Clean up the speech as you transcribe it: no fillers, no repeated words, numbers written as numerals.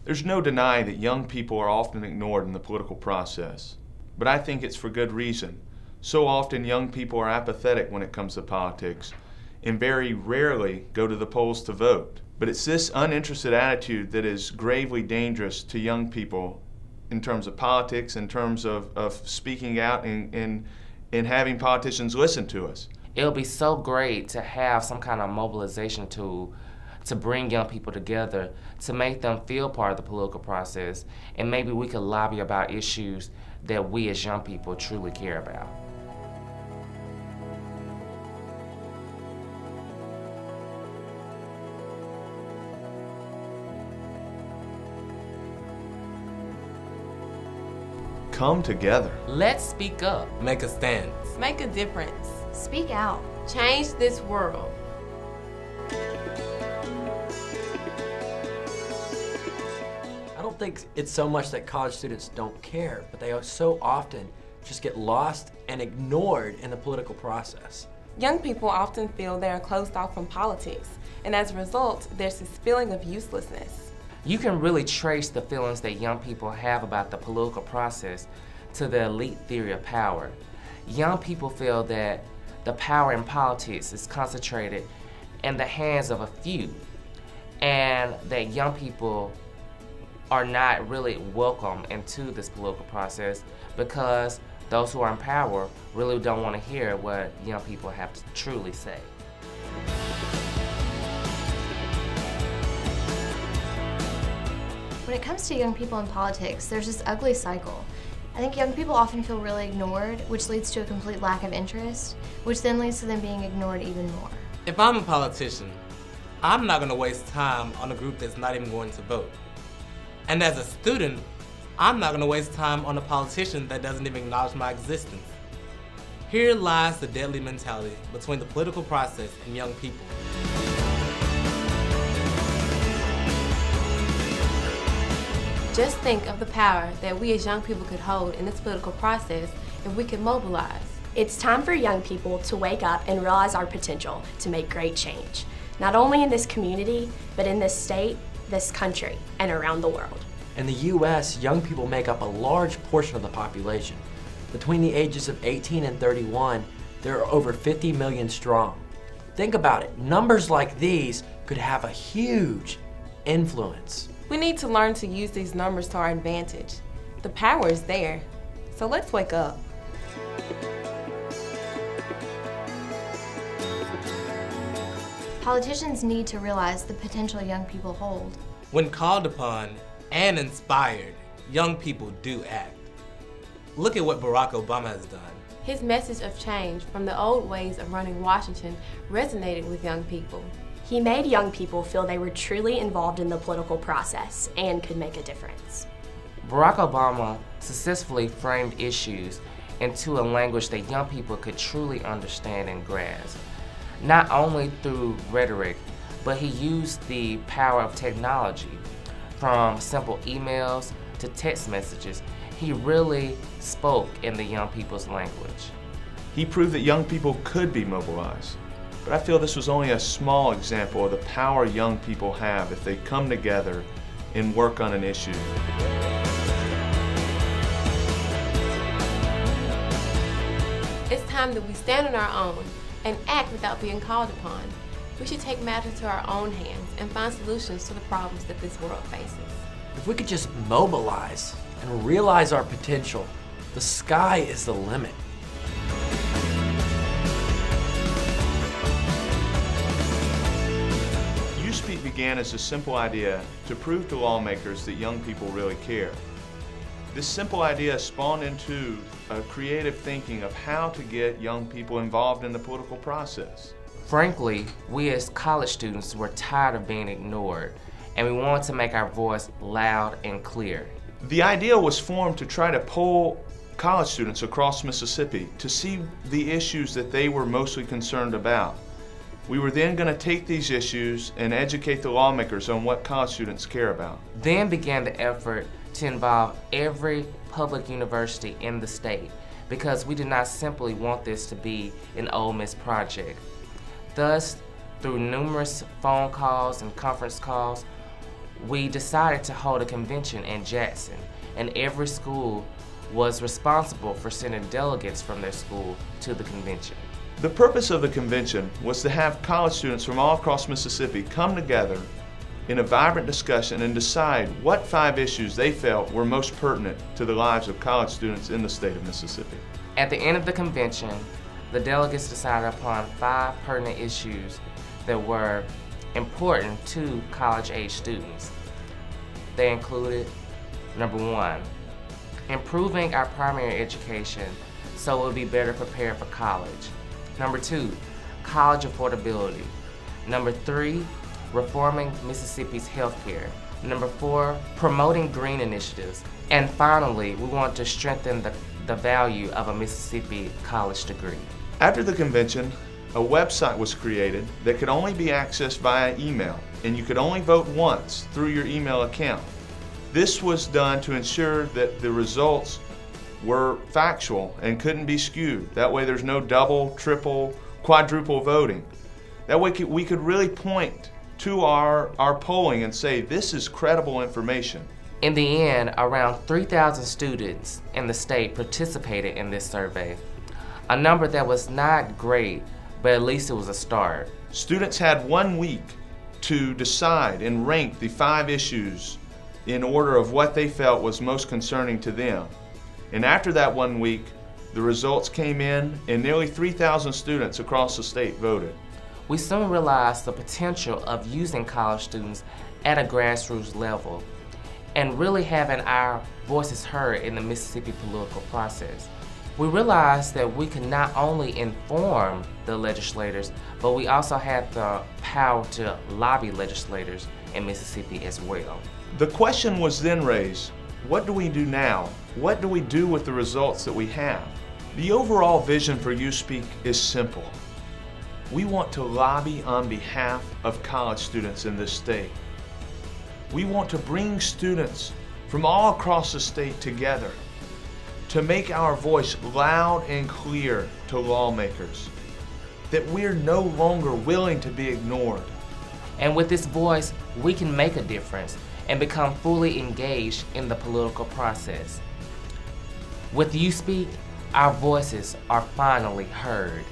There's no denying that young people are often ignored in the political process, but I think it's for good reason. So often young people are apathetic when it comes to politics and very rarely go to the polls to vote. But it's this uninterested attitude that is gravely dangerous to young people in terms of politics, in terms of speaking out and having politicians listen to us. It'll be so great to have some kind of mobilization tool to bring young people together, to make them feel part of the political process, and maybe we could lobby about issues that we as young people truly care about. Come together. Let's speak up. Make a stand. Make a difference. Speak out. Change this world. I don't think it's so much that college students don't care, but they so often just get lost and ignored in the political process. Young people often feel they are closed off from politics, and as a result, there's this feeling of uselessness. You can really trace the feelings that young people have about the political process to the elite theory of power. Young people feel that the power in politics is concentrated in the hands of a few, and that young people are not really welcome into this political process because those who are in power really don't want to hear what young people have to truly say. When it comes to young people in politics, there's this ugly cycle. I think young people often feel really ignored, which leads to a complete lack of interest, which then leads to them being ignored even more. If I'm a politician, I'm not going to waste time on a group that's not even going to vote. And as a student, I'm not going to waste time on a politician that doesn't even acknowledge my existence. Here lies the deadly mentality between the political process and young people. Just think of the power that we as young people could hold in this political process if we could mobilize. It's time for young people to wake up and realize our potential to make great change, not only in this community, but in this state, this country, and around the world. In the US, young people make up a large portion of the population. Between the ages of 18 and 31, there are over 50 million strong. Think about it, numbers like these could have a huge influence. We need to learn to use these numbers to our advantage. The power is there, so let's wake up. Politicians need to realize the potential young people hold. When called upon and inspired, young people do act. Look at what Barack Obama has done. His message of change from the old ways of running Washington resonated with young people. He made young people feel they were truly involved in the political process and could make a difference. Barack Obama successfully framed issues into a language that young people could truly understand and grasp. Not only through rhetoric, but he used the power of technology. From simple emails to text messages, he really spoke in the young people's language. He proved that young people could be mobilized. But I feel this was only a small example of the power young people have if they come together and work on an issue. It's time that we stand on our own and act without being called upon. We should take matters to our own hands and find solutions to the problems that this world faces. If we could just mobilize and realize our potential, the sky is the limit. USPEAK began as a simple idea to prove to lawmakers that young people really care. This simple idea spawned into a creative thinking of how to get young people involved in the political process. Frankly, we as college students were tired of being ignored, and we wanted to make our voice loud and clear. The idea was formed to try to poll college students across Mississippi to see the issues that they were mostly concerned about. We were then going to take these issues and educate the lawmakers on what college students care about. Then began the effort to involve every public university in the state, because we did not simply want this to be an Ole Miss project. Thus, through numerous phone calls and conference calls, we decided to hold a convention in Jackson, and every school was responsible for sending delegates from their school to the convention. The purpose of the convention was to have college students from all across Mississippi come together in a vibrant discussion and decide what 5 issues they felt were most pertinent to the lives of college students in the state of Mississippi. At the end of the convention, the delegates decided upon 5 pertinent issues that were important to college-age students. They included, number 1, improving our primary education so we'll be better prepared for college. Number 2, college affordability. Number 3, reforming Mississippi's healthcare. Number 4, promoting green initiatives. And finally, we want to strengthen the value of a Mississippi college degree. After the convention, a website was created that could only be accessed via email, and you could only vote once through your email account. This was done to ensure that the results were factual and couldn't be skewed. That way there's no double, triple, quadruple voting. That way we could really point to our polling and say, this is credible information. In the end, around 3,000 students in the state participated in this survey. A number that was not great, but at least it was a start. Students had 1 week to decide and rank the 5 issues in order of what they felt was most concerning to them. And after that 1 week, the results came in and nearly 3,000 students across the state voted. We soon realized the potential of using college students at a grassroots level and really having our voices heard in the Mississippi political process. We realized that we could not only inform the legislators, but we also had the power to lobby legislators in Mississippi as well. The question was then raised, what do we do now? What do we do with the results that we have? The overall vision for USPEAK is simple. We want to lobby on behalf of college students in this state. We want to bring students from all across the state together to make our voice loud and clear to lawmakers, that we're no longer willing to be ignored. And with this voice, we can make a difference and become fully engaged in the political process. With USPEAK, our voices are finally heard.